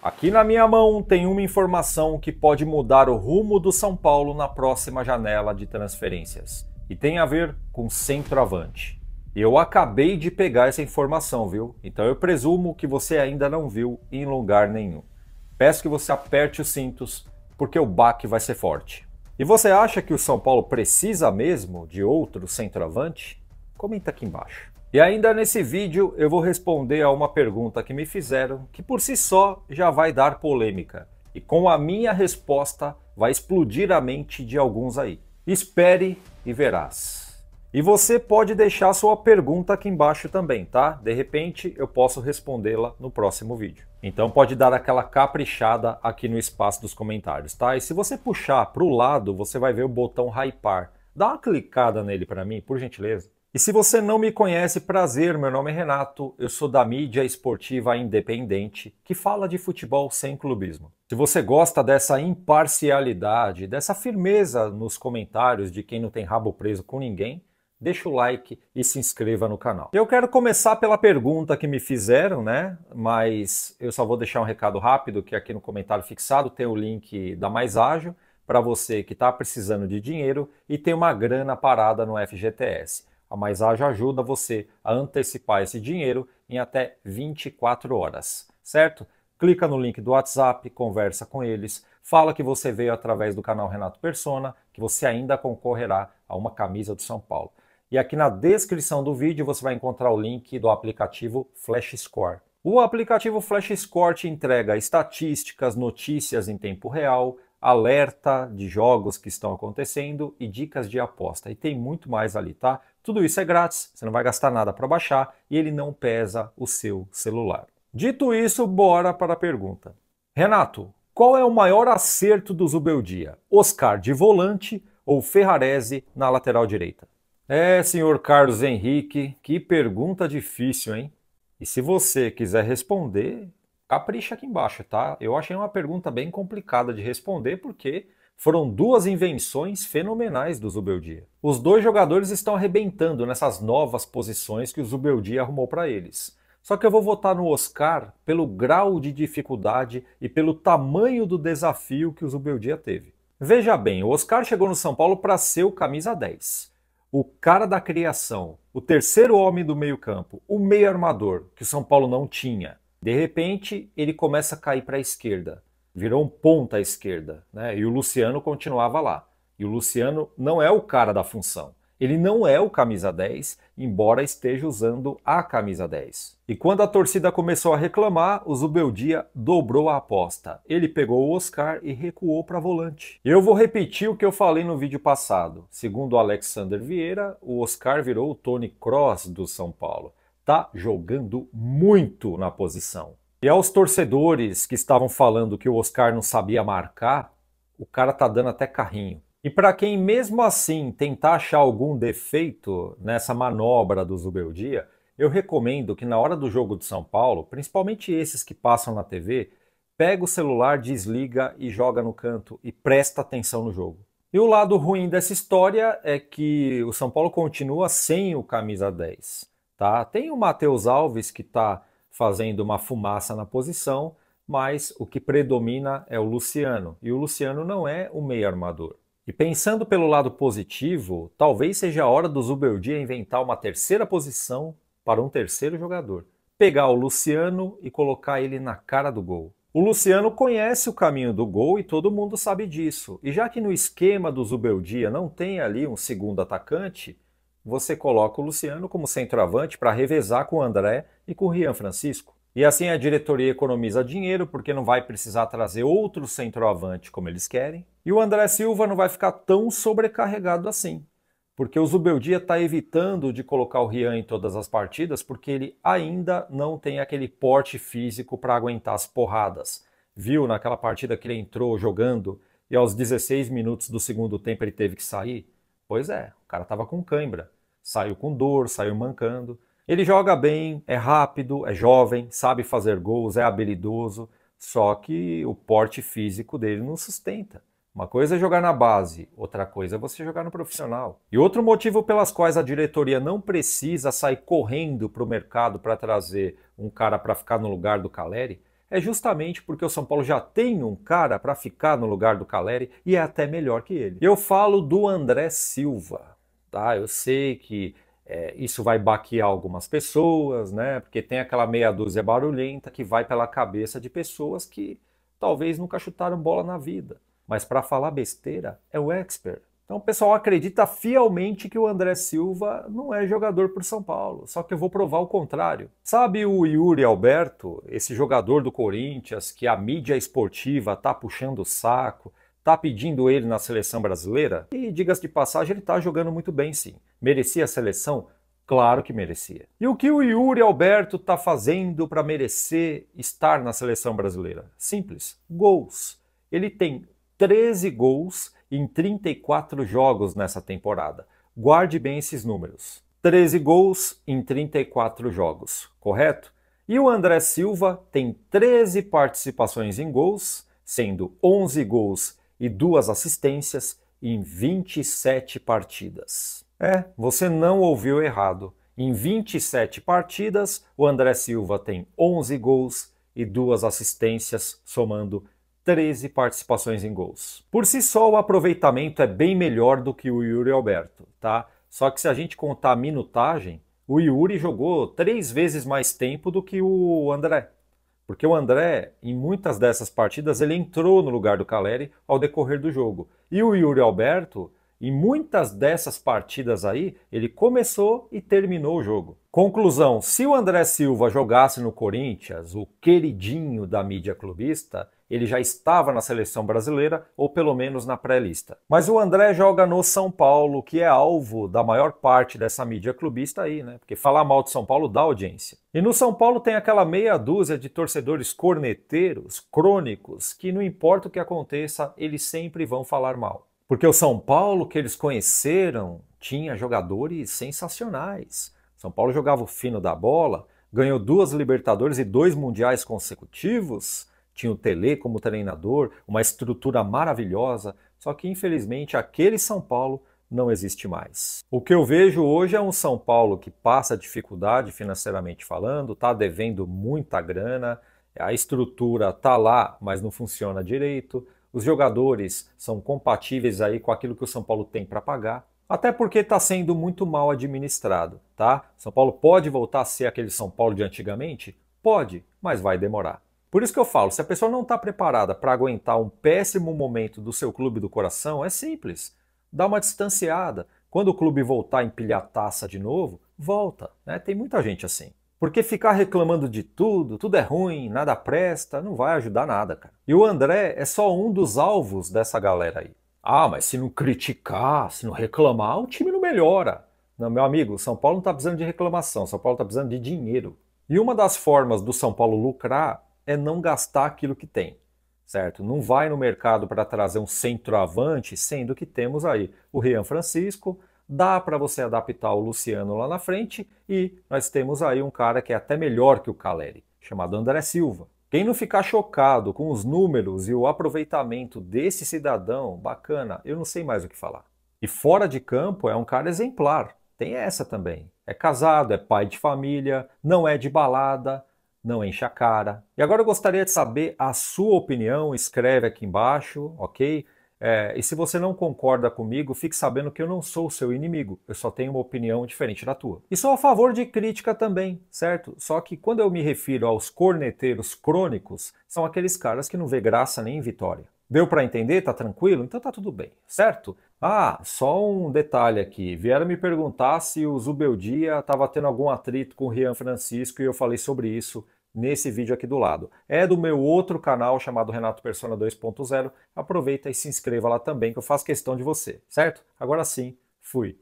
Aqui na minha mão tem uma informação que pode mudar o rumo do São Paulo na próxima janela de transferências. E tem a ver com centroavante. Eu acabei de pegar essa informação, viu? Então eu presumo que você ainda não viu em lugar nenhum. Peço que você aperte os cintos, porque o baque vai ser forte. E você acha que o São Paulo precisa mesmo de outro centroavante? Comenta aqui embaixo. E ainda nesse vídeo eu vou responder a uma pergunta que me fizeram, que por si só já vai dar polêmica. E com a minha resposta vai explodir a mente de alguns aí. Espere e verás. E você pode deixar sua pergunta aqui embaixo também, tá? De repente eu posso respondê-la no próximo vídeo. Então pode dar aquela caprichada aqui no espaço dos comentários, tá? E se você puxar para o lado, você vai ver o botão hypar. Dá uma clicada nele para mim, por gentileza. E se você não me conhece, prazer, meu nome é Renato, eu sou da mídia esportiva independente, que fala de futebol sem clubismo. Se você gosta dessa imparcialidade, dessa firmeza nos comentários de quem não tem rabo preso com ninguém, deixa o like e se inscreva no canal. Eu quero começar pela pergunta que me fizeram, né? Mas eu só vou deixar um recado rápido, que aqui no comentário fixado tem o link da Mais Ágil, para você que está precisando de dinheiro e tem uma grana parada no FGTS. A Mais Ágil ajuda você a antecipar esse dinheiro em até 24 horas, certo? Clica no link do WhatsApp, conversa com eles, fala que você veio através do canal Renato Persona, que você ainda concorrerá a uma camisa do São Paulo. E aqui na descrição do vídeo você vai encontrar o link do aplicativo Flash Score. O aplicativo Flash Score te entrega estatísticas, notícias em tempo real, alerta de jogos que estão acontecendo e dicas de aposta. E tem muito mais ali, tá? Tudo isso é grátis, você não vai gastar nada para baixar e ele não pesa o seu celular. Dito isso, bora para a pergunta. Renato, qual é o maior acerto do Zubeldia? Oscar de volante ou Ferrarese na lateral direita? Senhor Carlos Henrique, que pergunta difícil, hein? E se você quiser responder, capricha aqui embaixo, tá? Eu achei uma pergunta bem complicada de responder porque foram duas invenções fenomenais do Zubeldia. Os dois jogadores estão arrebentando nessas novas posições que o Zubeldia arrumou para eles. Só que eu vou votar no Oscar pelo grau de dificuldade e pelo tamanho do desafio que o Zubeldia teve. Veja bem, o Oscar chegou no São Paulo para ser o camisa 10. O cara da criação, o terceiro homem do meio-campo, o meio armador, que o São Paulo não tinha. De repente, ele começa a cair para a esquerda. Virou um ponta à esquerda, né? E o Luciano continuava lá. E o Luciano não é o cara da função. Ele não é o camisa 10, embora esteja usando a camisa 10. E quando a torcida começou a reclamar, o Zubeldia dobrou a aposta. Ele pegou o Oscar e recuou para volante. Eu vou repetir o que eu falei no vídeo passado. Segundo o Alexander Vieira, o Oscar virou o Toni Kroos do São Paulo. Tá jogando muito na posição. E aos torcedores que estavam falando que o Oscar não sabia marcar, o cara tá dando até carrinho. E para quem mesmo assim tentar achar algum defeito nessa manobra do Zubeldia, eu recomendo que na hora do jogo de São Paulo, principalmente esses que passam na TV, pega o celular, desliga e joga no canto e presta atenção no jogo. E o lado ruim dessa história é que o São Paulo continua sem o camisa 10. Tá? Tem o Matheus Alves que está fazendo uma fumaça na posição, mas o que predomina é o Luciano. E o Luciano não é o meio armador. E pensando pelo lado positivo, talvez seja a hora do Zubeldia inventar uma terceira posição para um terceiro jogador. Pegar o Luciano e colocar ele na cara do gol. O Luciano conhece o caminho do gol e todo mundo sabe disso. E já que no esquema do Zubeldia não tem ali um segundo atacante, você coloca o Luciano como centroavante para revezar com o André e com o Rian Francisco. E assim a diretoria economiza dinheiro porque não vai precisar trazer outro centroavante como eles querem. E o André Silva não vai ficar tão sobrecarregado assim. Porque o Zubeldia está evitando de colocar o Rian em todas as partidas porque ele ainda não tem aquele porte físico para aguentar as porradas. Viu naquela partida que ele entrou jogando e aos 16 minutos do segundo tempo ele teve que sair? Pois é, o cara estava com cãibra. Saiu com dor, saiu mancando. Ele joga bem, é rápido, é jovem, sabe fazer gols, é habilidoso, só que o porte físico dele não sustenta. Uma coisa é jogar na base, outra coisa é você jogar no profissional. E outro motivo pelas quais a diretoria não precisa sair correndo para o mercado para trazer um cara para ficar no lugar do Calleri é justamente porque o São Paulo já tem um cara para ficar no lugar do Calleri e é até melhor que ele. Eu falo do André Silva, tá? Eu sei que isso vai baquear algumas pessoas, né? Porque tem aquela meia dúzia barulhenta que vai pela cabeça de pessoas que talvez nunca chutaram bola na vida. Mas para falar besteira é o expert. Então o pessoal acredita fielmente que o André Silva não é jogador por São Paulo, só que eu vou provar o contrário. Sabe o Yuri Alberto, esse jogador do Corinthians que a mídia esportiva tá puxando o saco, tá pedindo ele na seleção brasileira? E diga-se de passagem, ele tá jogando muito bem sim. Merecia a seleção? Claro que merecia. E o que o Yuri Alberto tá fazendo para merecer estar na seleção brasileira? Simples, gols. Ele tem 13 gols em 34 jogos nessa temporada. Guarde bem esses números. 13 gols em 34 jogos, correto? E o André Silva tem 13 participações em gols, sendo 11 gols e 2 assistências em 27 partidas. Você não ouviu errado. Em 27 partidas, o André Silva tem 11 gols e 2 assistências, somando 13 participações em gols. Por si só, o aproveitamento é bem melhor do que o Yuri Alberto, tá? Só que se a gente contar a minutagem, o Yuri jogou 3 vezes mais tempo do que o André. Porque o André, em muitas dessas partidas, ele entrou no lugar do Calleri ao decorrer do jogo. E o Yuri Alberto, em muitas dessas partidas aí, ele começou e terminou o jogo. Conclusão, se o André Silva jogasse no Corinthians, o queridinho da mídia clubista, ele já estava na seleção brasileira ou pelo menos na pré-lista. Mas o André joga no São Paulo, que é alvo da maior parte dessa mídia clubista aí, né? Porque falar mal de São Paulo dá audiência. E no São Paulo tem aquela meia dúzia de torcedores corneteiros, crônicos, que não importa o que aconteça, eles sempre vão falar mal. Porque o São Paulo que eles conheceram tinha jogadores sensacionais. São Paulo jogava o fino da bola, ganhou 2 Libertadores e 2 Mundiais consecutivos, tinha o Tele como treinador, uma estrutura maravilhosa, só que infelizmente aquele São Paulo não existe mais. O que eu vejo hoje é um São Paulo que passa dificuldade financeiramente falando, está devendo muita grana, a estrutura está lá, mas não funciona direito, os jogadores são compatíveis aí com aquilo que o São Paulo tem para pagar, até porque está sendo muito mal administrado, tá? São Paulo pode voltar a ser aquele São Paulo de antigamente? Pode, mas vai demorar. Por isso que eu falo, se a pessoa não está preparada para aguentar um péssimo momento do seu clube do coração, é simples. Dá uma distanciada. Quando o clube voltar a empilhar taça de novo, volta. Né? Tem muita gente assim. Porque ficar reclamando de tudo, tudo é ruim, nada presta, não vai ajudar nada, cara. E o André é só um dos alvos dessa galera aí. Ah, mas se não criticar, se não reclamar, o time não melhora. Não, meu amigo, o São Paulo não está precisando de reclamação, o São Paulo está precisando de dinheiro. E uma das formas do São Paulo lucrar é não gastar aquilo que tem, certo? Não vai no mercado para trazer um centroavante, sendo que temos aí o Rian Francisco, dá para você adaptar o Luciano lá na frente e nós temos aí um cara que é até melhor que o Calleri, chamado André Silva. Quem não ficar chocado com os números e o aproveitamento desse cidadão, bacana, eu não sei mais o que falar. E fora de campo é um cara exemplar, tem essa também. É casado, é pai de família, não é de balada, não enche a cara. E agora eu gostaria de saber a sua opinião, escreve aqui embaixo, ok? E se você não concorda comigo, fique sabendo que eu não sou o seu inimigo, eu só tenho uma opinião diferente da tua. E sou a favor de crítica também, certo? Só que quando eu me refiro aos corneteiros crônicos, são aqueles caras que não vê graça nem em vitória. Deu para entender? Tá tranquilo? Então tá tudo bem, certo? Ah, só um detalhe aqui. Vieram me perguntar se o Zubeldia estava tendo algum atrito com o Rian Francisco e eu falei sobre isso nesse vídeo aqui do lado. É do meu outro canal chamado Renato Persona 2.0. Aproveita e se inscreva lá também que eu faço questão de você, certo? Agora sim, fui.